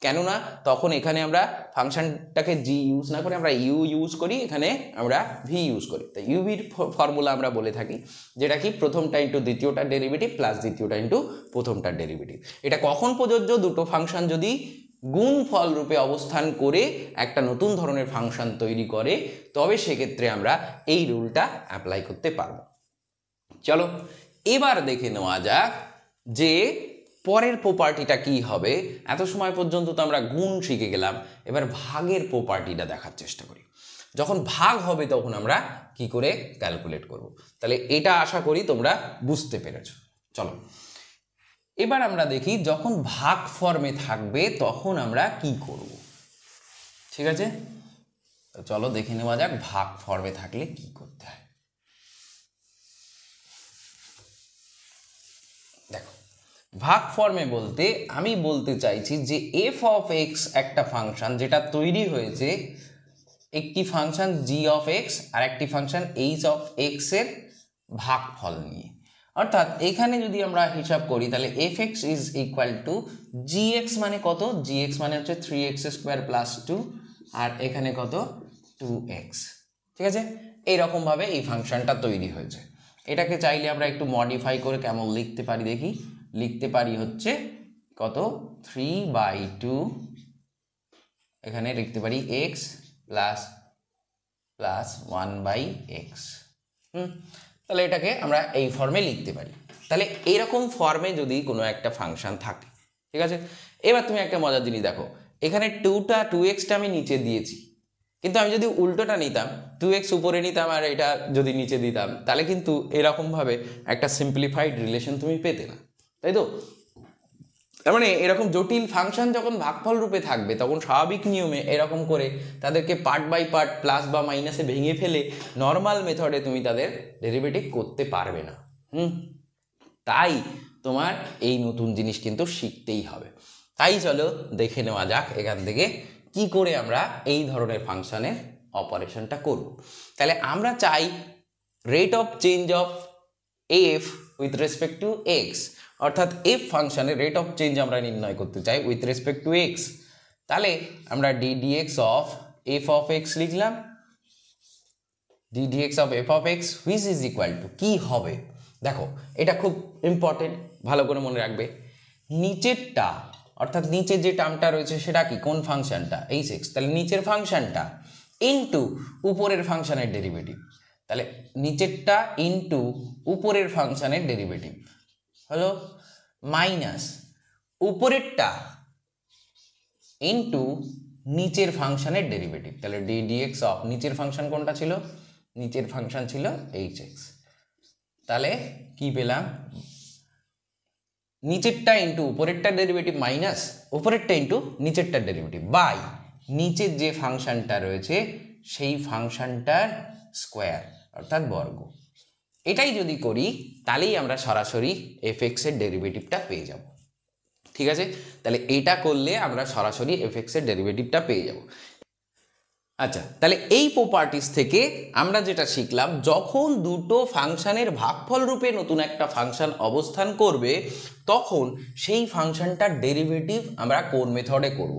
কেননা তখন এখানে আমরা ফাংশনটাকে জি ইউজ না করে আমরা ইউ ইউজ করি, এখানে আমরা ভি ইউজ করি। তাই ইউভির ফর্মুলা আমরা বলে থাকি, যেটা কি প্রথমটা ইন্টু দ্বিতীয়টার ডেরিভেটিভ প্লাস দ্বিতীয়টা ইন্টু প্রথমটার ডেরিভেটিভ। এটা কখন প্রযোজ্য, দুটো ফাংশন যদি গুণ ফল রূপে অবস্থান করে একটা নতুন ধরনের ফাংশন তৈরি করে, তবে সেক্ষেত্রে আমরা এই রুলটা অ্যাপ্লাই করতে পারবো। চলো এবার দেখে নেওয়া যাক যে পরের প্রপার্টিটা কি হবে। এত সময় পর্যন্ত তো আমরা গুণ শিখে গেলাম, এবার ভাগের প্রপার্টিটা দেখার চেষ্টা করি। যখন ভাগ হবে তখন আমরা কি করে ক্যালকুলেট করব, তাহলে এটা আশা করি তোমরা বুঝতে পেরেছো। চলো এবার আমরা দেখি যখন ভাগ ফর্মে থাকবে তখন আমরা কি করব, ঠিক আছে। তো চলো দেখে নেওয়া যাক ভাগ ফর্মে থাকলে কি করতে হয়। দেখো ভাগ ফর্মে বলতে আমি বলতে চাইছি যে এফ অফ এক্স একটা ফাংশন যেটা তৈরি হয়েছে একটি ফাংশন জি অফ এক্স আর একটি ফাংশন এইচ অফ এক্স এর ভাগফল নিয়ে। অর্থাৎ এখানে যদি আমরা হিসাব করি তাহলে F x is equal two G x মানে কত, জি এক্স মানে হচ্ছে 3x স্কোয়ার প্লাস 2, আর এখানে কত 2x, ঠিক আছে। এইরকমভাবে এই ফাংশনটা তৈরি হয়েছে। এটাকে চাইলে আমরা একটু মডিফাই করে কেমন লিখতে পারি দেখি, লিখতে পারি হচ্ছে কত 3/2, এখানে লিখতে পারি x প্লাস 1/x। তাহলে এটাকে আমরা এই ফর্মে লিখতে পারি। তাহলে এইরকম ফর্মে যদি কোনো একটা ফাংশন থাকে, ঠিক আছে। এবার তুমি একটা মজার জিনিস দেখো, এখানে 2x আমি নিচে দিয়েছি, কিন্তু আমি যদি উল্টোটা নিতাম 2x উপরে নিতাম আর এটা যদি নিচে দিতাম, তাহলে কিন্তু এরকমভাবে একটা সিম্পলিফাইড রিলেশন তুমি পেতে না, তাই তো। তার মানে এরকম জটিল ফাংশন যখন ভাগফল রূপে থাকবে তখন স্বাভাবিক নিয়মে এরকম করে তাদেরকে পার্ট বাই পার্ট প্লাস বা মাইনাসে ভেঙে ফেলে নর্মাল মেথডে তুমি তাদের ডেরিভেটিভ করতে পারবে না। তাই তোমার এই নতুন জিনিস কিন্তু শিখতেই হবে। তাই চলো দেখে নেওয়া যাক এখান থেকে কি করে আমরা এই ধরনের ফাংশনের অপারেশনটা করব। তাহলে আমরা চাই rate of change of F with respect to x, অর্থাৎ এফ ফাংশনের রেট অফ চেঞ্জ আমরা নির্ণয় করতে চাই উইথ রেসপেক্ট টু এক্স। তাহলে আমরা ddx of F of x লিখলাম, ddx of F of x which is equal to কি হবে, দেখো এটা খুব ইম্পর্টেন্ট, ভালো করে মনে রাখবে। নিচেরটা অর্থাৎ নিচে যে টার্মটা রয়েছে সেটা কি, কোন ফাংশনটা, h(x), তাহলে নিচের ফাংশনটা ইনটু উপরের ফাংশনের ডেরিভেটিভ, তাহলে নিচেরটা ইনটু উপরের ফাংশনের ডেরিভেটিভ হলো মাইনাস উপরেরটা ইনটু নিচের ফাংশনের ডেরিভেটিভ, তাহলে dx অফ নিচের ফাংশন কোনটা ছিল, নিচের ফাংশন ছিল h(x), তাহলে কি পেলাম, নিচেরটা ইনটু উপরেরটা ডেরিভেটিভ মাইনাস উপরেরটা ইনটু নিচেরটা ডেরিভেটিভ বাই নিচের যে ফাংশনটা রয়েছে সেই ফাংশনটার স্কোয়ার অর্থাৎ বর্গ। এটাই যদি করি তাহলেই আমরা সরাসরি fx এর ডেরিভেটিভটা পেয়ে যাব। ঠিক আছে, তাহলে এটা করলে আমরা সরাসরি fx এর ডেরিভেটিভটা পেয়ে যাব। আচ্ছা, তাহলে এই প্রপার্টিস থেকে আমরা যেটা শিখলাম, যখন দুটো ফাংশনের ভাগফল রূপে নতুন একটা ফাংশন অবস্থান করবে তখন সেই ফাংশনটার ডেরিভেটিভ আমরা কোন মেথডে করব।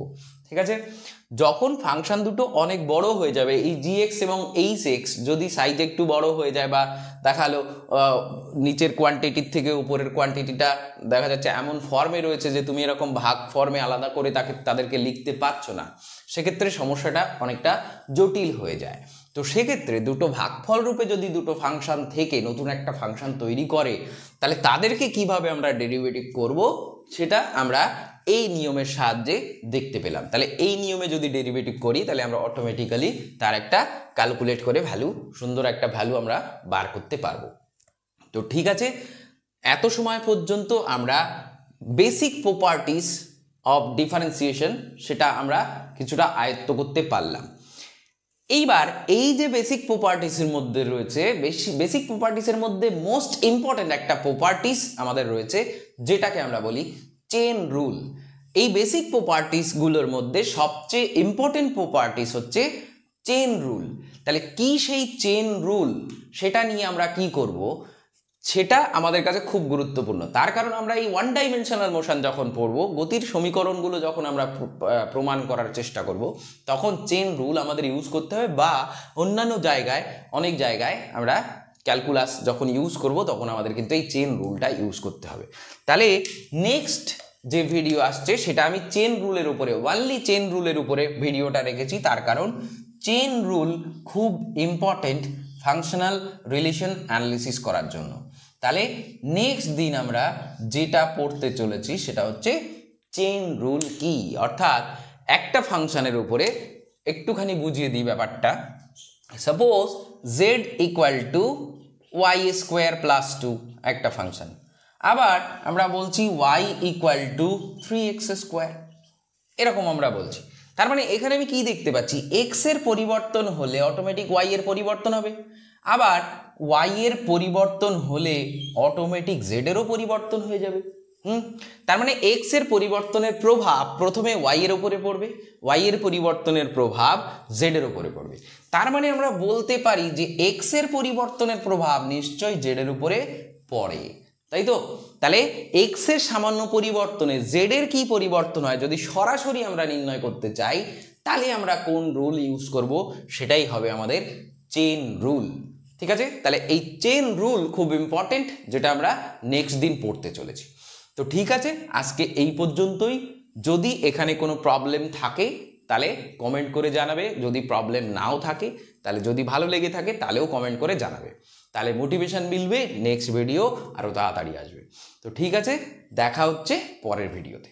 ঠিক আছে, যখন ফাংশন দুটো অনেক বড় হয়ে যাবে, এই gx এবং hx যদি সাইজ একটু বড় হয়ে যায় বা দেখালো নিচের কোয়ান্টিটির থেকে উপরের কোয়ান্টিটিটা দেখা যাচ্ছে এমন ফর্মে রয়েছে যে তুমি এরকম ভাগ ফর্মে আলাদা করে তাদেরকে লিখতে পারছো না, সেক্ষেত্রে সমস্যাটা অনেকটা জটিল হয়ে যায়। তো সেক্ষেত্রে দুটো ভাগফল রূপে যদি দুটো ফাংশন থেকে নতুন একটা ফাংশন তৈরি করে তাহলে তাদেরকে কিভাবে আমরা ডেরিভেটিভ করব সেটা আমরা এই নিয়মের সাহায্যে দেখতে পেলাম। তাহলে এই নিয়মে যদি ডেরিভেটিভ করি তাহলে আমরা অটোমেটিক্যালি তার একটা ক্যালকুলেট করে ভ্যালু, সুন্দর একটা ভ্যালু আমরা বার করতে পারবো। তো ঠিক আছে, এত সময় পর্যন্ত আমরা বেসিক প্রপার্টিস অফ ডিফারেন্সিয়েশন সেটা আমরা কিছুটা আয়ত্ত করতে পারলাম। এইবার এই যে বেসিক প্রপার্টিসের মধ্যে রয়েছে, বেসিক প্রপার্টিসের মধ্যে মোস্ট ইম্পর্টেন্ট একটা প্রপার্টিস আমাদের রয়েছে যেটাকে আমরা বলি চেন রুল। এই বেসিক প্রপার্টিসগুলোর মধ্যে সবচেয়ে ইম্পর্টেন্ট প্রপার্টিস হচ্ছে চেন রুল। তাহলে কি সেই চেন রুল সেটা নিয়ে আমরা কি করব সেটা আমাদের কাছে খুব গুরুত্বপূর্ণ। তার কারণ আমরা এই ওয়ান ডাইমেনশনাল মোশন যখন পড়বো, গতির সমীকরণগুলো যখন আমরা প্রমাণ করার চেষ্টা করব তখন চেন রুল আমাদের ইউজ করতে হবে, বা অন্যান্য জায়গায় অনেক জায়গায় আমরা ক্যালকুলাস যখন ইউজ করব তখন আমাদের কিন্তু এই চেন রুলটা ইউজ করতে হবে। তাহলে নেক্সট যে ভিডিও আসছে সেটা আমি চেন রুলের উপরে, ওনলি চেন রুলের উপরে ভিডিওটা রেখেছি, তার কারণ চেন রুল খুব ইম্পর্টেন্ট ফাংশনাল রিলেশন অ্যানালিসিস করার জন্য। তাহলে নেক্সট দিন আমরা যেটা পড়তে চলেছি সেটা হচ্ছে চেন রুল কি, অর্থাৎ একটা ফাংশনের উপরে একটুখানি বুঝিয়ে দিই ব্যাপারটা। Suppose z equal to y square plus 2 একটা ফাংশন, আবার আমরা বলছি y equal to 3x square, এরকম আমরা বলছি। তার মানে এখানে আমি কি দেখতে পাচ্ছি, x এর পরিবর্তন হলে অটোমেটিক y এর পরিবর্তন হবে, আবার y এর পরিবর্তন হলে অটোমেটিক z এরও পরিবর্তন হয়ে যাবে। তার মানে x এর পরিবর্তনের প্রভাব প্রথমে y এর উপরে পড়বে, y এর পরিবর্তনের প্রভাব z এর উপরে পড়বে। তার মানে আমরা বলতে পারি যে x এর পরিবর্তনের প্রভাব নিশ্চয়ই z এর উপরে পড়ে, তাই তো? তাহলে x এর সামান্য পরিবর্তনে z এর কি পরিবর্তন হয় যদি সরাসরি আমরা নির্ণয় করতে চাই, তাহলে আমরা কোন রুল ইউজ করব সেটাই হবে আমাদের চেন রুল। ঠিক আছে, তাহলে এই চেন রুল খুব ইম্পর্টেন্ট, যেটা আমরা নেক্সট দিন পড়তে চলেছি। তো ঠিক আছে, আজকে এই পর্যন্তই। যদি এখানে কোনো প্রবলেম থাকে তাহলে কমেন্ট করে জানাবে, যদি প্রবলেম নাও থাকে তাহলে যদি ভালো লেগে থাকে তাহলেও কমেন্ট করে জানাবে, তাহলে মোটিভেশন মিলবে, নেক্সট ভিডিও আরও তাড়াতাড়ি আসবে। তো ঠিক আছে, দেখা হচ্ছে পরের ভিডিওতে।